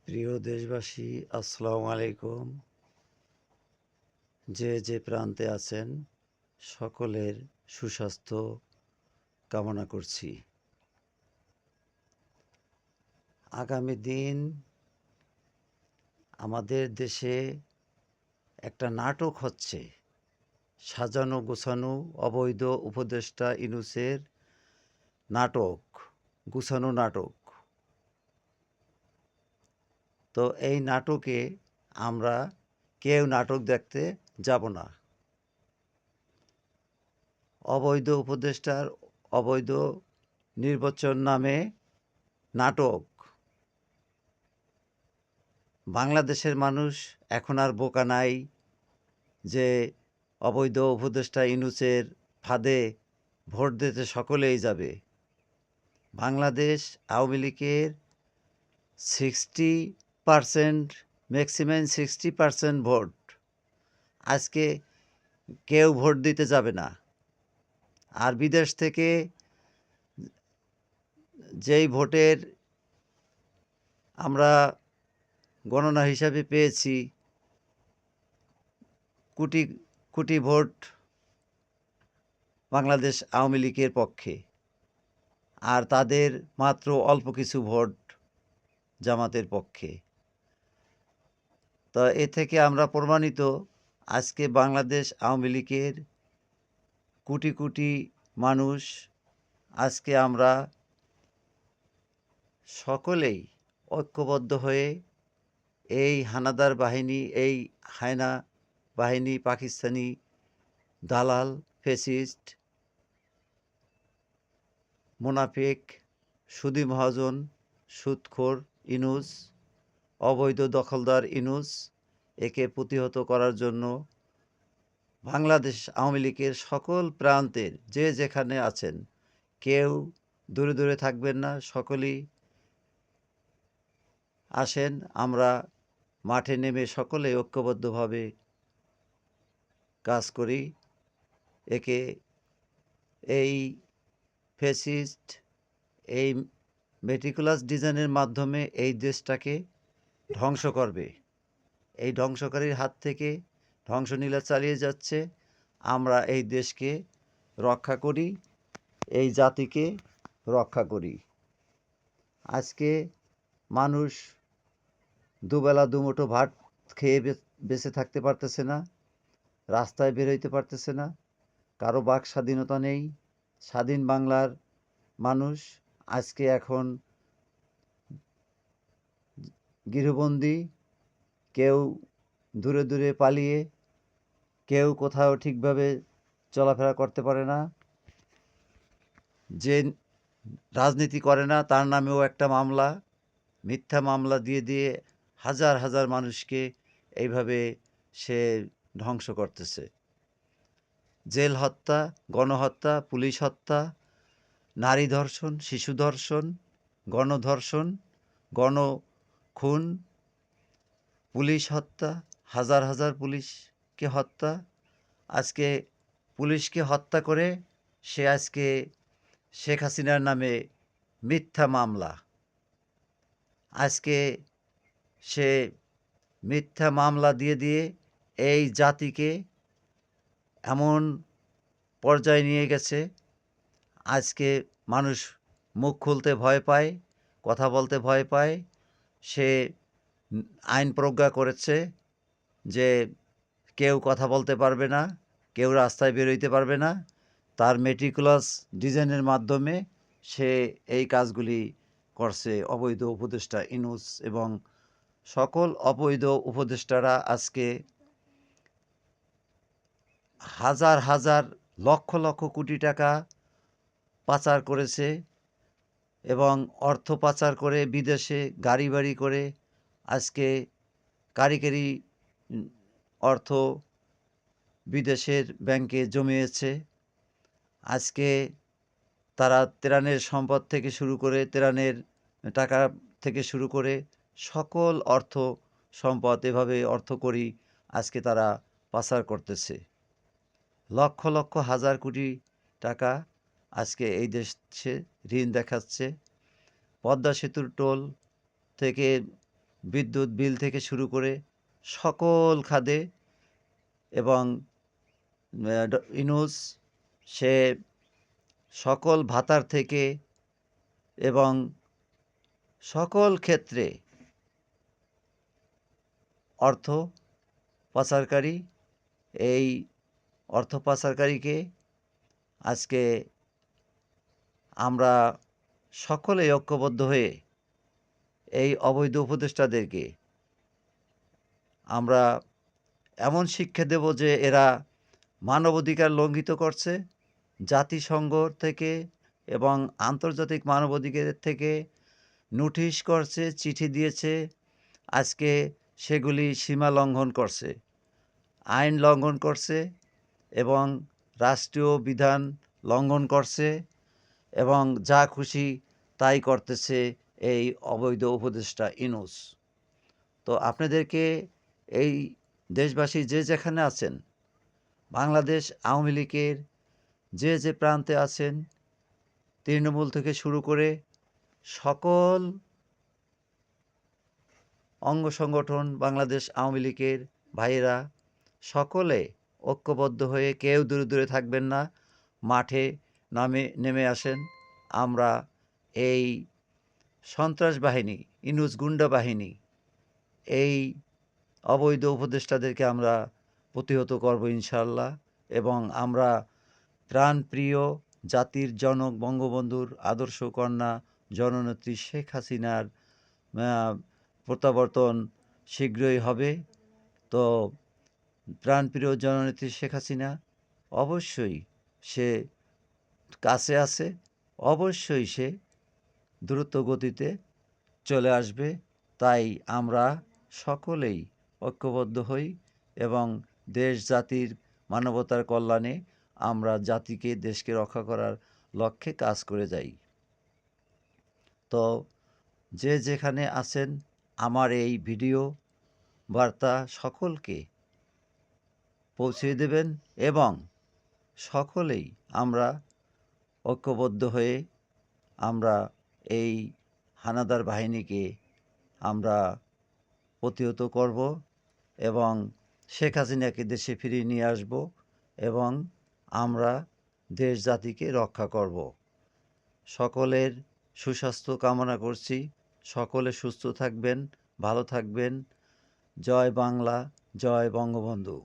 প্রিয় দেশবাসী, আসসালামু আলাইকুম। যে প্রান্তে আছেন সকলের সুস্বাস্থ্য কামনা করছি। আগামী দিন আমাদের দেশে একটা নাটক হচ্ছে, সাজানো গোছানো অবৈধ উপদেষ্টা ইউনূসের নাটক, গুছানো নাটক। তো এই নাটকে আমরা কেউ নাটক দেখতে যাব না। অবৈধ উপদেষ্টার অবৈধ নির্বাচন নামে নাটক। বাংলাদেশের মানুষ এখন আর বোকা নাই যে অবৈধ উপদেষ্টা ইউনূসের ফাঁদে ভোট দিতে সকলেই যাবে। বাংলাদেশ আওয়ামী লীগের 60%, ম্যাক্সিমাম 60% ভোট। আজকে কেউ ভোট দিতে যাবে না। আর বিদেশ থেকে যেই ভোটের আমরা গণনা হিসাবে পেয়েছি, কোটি কোটি ভোট বাংলাদেশ আওয়ামী লীগের পক্ষে, আর তাদের মাত্র অল্প কিছু ভোট জামাতের পক্ষে। তো এ থেকে আমরা প্রমাণিত, আজকে বাংলাদেশ আওয়ামী লীগের কোটি কোটি মানুষ, আজকে আমরা সকলেই ঐক্যবদ্ধ হয়ে এই হানাদার বাহিনী, এই হায়না বাহিনী, পাকিস্তানি দালাল, ফ্যাসিস্ট, মুনাফিক, সুদি মহাজন, সুদখোর ইউনূস, অবৈধ দখলদার ইউনূস, একে প্রতিহত করার জন্য বাংলাদেশ আওয়ামী লীগের সকল প্রান্তের যে যেখানে আছেন, কেউ দূরে দূরে থাকবেন না, সকলেই আসেন। আমরা মাঠে নেমে সকলে ঐক্যবদ্ধভাবে কাজ করি। একে এই ফ্যাসিস্ট, এই মেটিকুলাস ডিজাইনের মাধ্যমে এই দেশটাকে ধ্বংস করবে। এই ধ্বংসকারীর হাত থেকে ধ্বংসলীলা চালিয়ে যাচ্ছে। আমরা এই দেশকে রক্ষা করি, এই জাতিকে রক্ষা করি। আজকে মানুষ দুবেলা দুমুঠো ভাত খেয়ে বেঁচে থাকতে পারতেছে না, রাস্তায় বেরোইতে পারতেছে না, কারো বাক স্বাধীনতা নেই। স্বাধীন বাংলার মানুষ আজকে এখন গৃহবন্দী, কেউ দূরে দূরে পালিয়ে, কেউ কোথাও ঠিকভাবে চলাফেরা করতে পারে না। যে রাজনীতি করে না তার নামেও একটা মামলা, মিথ্যা মামলা দিয়ে দিয়ে হাজার হাজার মানুষকে এইভাবে সে ধ্বংস করতেছে। জেল হত্যা, গণহত্যা, পুলিশ হত্যা, নারী ধর্ষণ, শিশু ধর্ষণ, গণধর্ষণ, গণখুন, পুলিশ হত্যা, হাজার হাজার পুলিশকে হত্যা। আজকে পুলিশকে হত্যা করে সে আজকে শেখ হাসিনার নামে মিথ্যা মামলা। আজকে সে মিথ্যা মামলা দিয়ে দিয়ে এই জাতিকে এমন পর্যায়ে নিয়ে গেছে, আজকে মানুষ মুখ খুলতে ভয় পায়, কথা বলতে ভয় পায়। সে আইন প্রজ্ঞা করেছে যে কেউ কথা বলতে পারবে না, কেউ রাস্তায় বেরোইতে পারবে না। তার মেটিকুলাস ডিজাইনের মাধ্যমে সে এই কাজগুলি করছে। অবৈধ উপদেষ্টা ইউনূস এবং সকল অবৈধ উপদেষ্টারা আজকে হাজার হাজার লক্ষ লক্ষ কোটি টাকা পাচার করেছে এবং অর্থ পাচার করে বিদেশে গাড়ি বাড়ি করে আজকে কারিগরি অর্থ বিদেশের ব্যাংকে জমিয়েছে। আজকে তারা ত্রাণের সম্পদ থেকে শুরু করে, ত্রাণের টাকা থেকে শুরু করে সকল অর্থ সম্পদ, এভাবে অর্থকড়ি আজকে তারা পাচার করতেছে। লক্ষ লক্ষ হাজার কোটি টাকা আজকে এই দেশে ঋণ দেখাচ্ছে। পদ্মা সেতুর টোল থেকে বিদ্যুৎ বিল থেকে শুরু করে সকল খাতে এবং ইউনূস সে সকল ভাতার থেকে এবং সকল ক্ষেত্রে অর্থ পাচারকারী, এই অর্থ পাচারকারীকে আজকে আমরা সকলেই ঐক্যবদ্ধ হয়ে এই অবৈধ উপদেষ্টাদেরকে আমরা এমন শিক্ষা দেব যে এরা মানবাধিকার লঙ্ঘিত করছে, জাতিসংঘ থেকে এবং আন্তর্জাতিক মানবাধিকারের থেকে নোটিশ করছে, চিঠি দিয়েছে, আজকে সেগুলি সীমা লঙ্ঘন করছে, আইন লঙ্ঘন করছে এবং রাষ্ট্রীয় বিধান লঙ্ঘন করছে এবং যা খুশি তাই করতেছে এই অবৈধ উপদেষ্টা ইউনূস। তো আপনাদেরকে এই দেশবাসী যে যেখানে আছেন, বাংলাদেশ আওয়ামী লীগের যে প্রান্তে আছেন, তৃণমূল থেকে শুরু করে সকল অঙ্গ সংগঠন বাংলাদেশ আওয়ামী লীগের ভাইয়েরা সকলে ঐক্যবদ্ধ হয়ে কেউ দূরে থাকবেন না, মাঠে নেমে আসেন। আমরা এই সন্ত্রাস বাহিনী, ইউনূস গুন্ডা বাহিনী, এই অবৈধ উপদেষ্টাদেরকে আমরা প্রতিহত করব ইনশাআল্লাহ। এবং আমরা প্রাণপ্রিয় জাতির জনক বঙ্গবন্ধুর আদর্শ কন্যা জননেত্রী শেখ হাসিনার প্রত্যাবর্তন শীঘ্রই হবে। তো প্রাণপ্রিয় জননেত্রী শেখ হাসিনা অবশ্যই সে কাছে আছে, অবশ্যই সে দ্রুত গতিতে চলে আসবে। তাই আমরা সকলেই ঐক্যবদ্ধ হই এবং দেশ জাতির মানবতার কল্যাণে আমরা জাতিকে, দেশকে রক্ষা করার লক্ষ্যে কাজ করে যাই। তো যে যেখানে আছেন আমার এই ভিডিও বার্তা সকলকে পৌঁছে দেবেন এবং সকলেই আমরা ঐক্যবদ্ধ হয়ে আমরা এই হানাদার বাহিনীকে আমরা প্রতিহত করব এবং শেখ হাসিনাকে দেশে ফিরিয়ে নিয়ে আসব এবং আমরা দেশ জাতিকে রক্ষা করব। সকলের সুস্বাস্থ্য কামনা করছি। সকলে সুস্থ থাকবেন, ভালো থাকবেন। জয় বাংলা, জয় বঙ্গবন্ধু।